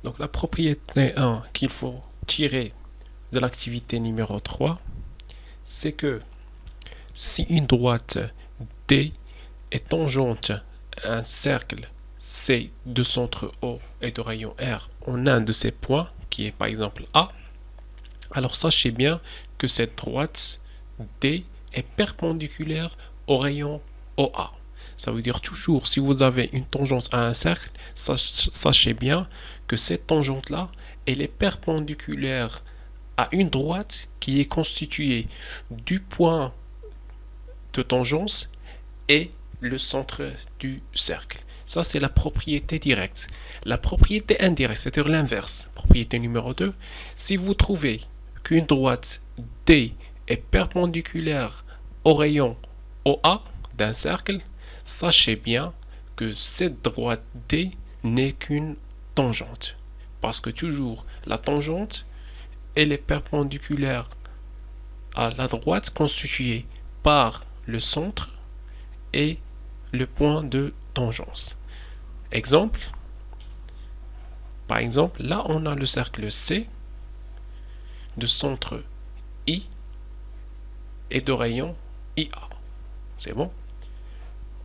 Donc la propriété 1 qu'il faut tirer de l'activité numéro 3, c'est que si une droite D est tangente à un cercle C de centre O et de rayon R en un de ces points, qui est par exemple A, alors sachez bien que cette droite D est perpendiculaire au rayon OA. Ça veut dire toujours, si vous avez une tangente à un cercle, sachez bien que cette tangente-là, elle est perpendiculaire à une droite qui est constituée du point de tangence et le centre du cercle. Ça, c'est la propriété directe. La propriété indirecte, c'est-à-dire l'inverse. Propriété numéro 2, si vous trouvez qu'une droite D est perpendiculaire au rayon OA d'un cercle, sachez bien que cette droite D n'est qu'une tangente. Parce que toujours, la tangente, elle est perpendiculaire à la droite constituée par le centre et le point de tangence. Exemple, par exemple, là on a le cercle C de centre I et de rayon IA. C'est bon?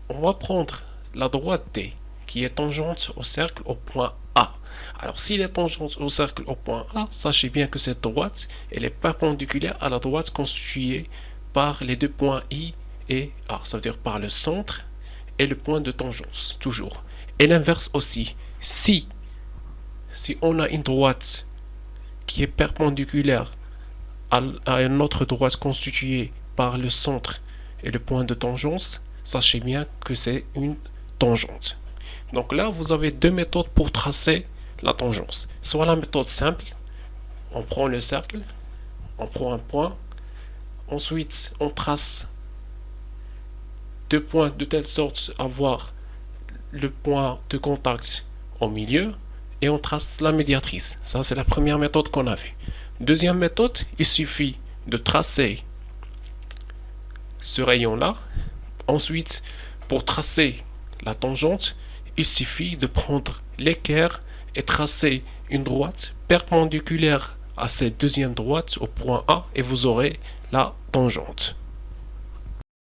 On va prendre la droite D qui est tangente au cercle au point A. Alors s'il est tangente au cercle au point A, sachez bien que cette droite, elle est perpendiculaire à la droite constituée par les deux points I et A, ça veut dire par le centre et le point de tangence, toujours. Et l'inverse aussi, si on a une droite qui est perpendiculaire à une autre droite constituée par le centre et le point de tangence, sachez bien que c'est une tangente. Donc là, vous avez deux méthodes pour tracer la tangence. Soit la méthode simple, on prend le cercle, on prend un point, ensuite on trace deux points de telle sorte à avoir le point de contact au milieu et on trace la médiatrice. Ça, c'est la première méthode qu'on a vue. Deuxième méthode, il suffit de tracer ce rayon-là. Ensuite, pour tracer la tangente, il suffit de prendre l'équerre et tracer une droite perpendiculaire à cette deuxième droite au point A et vous aurez la tangente.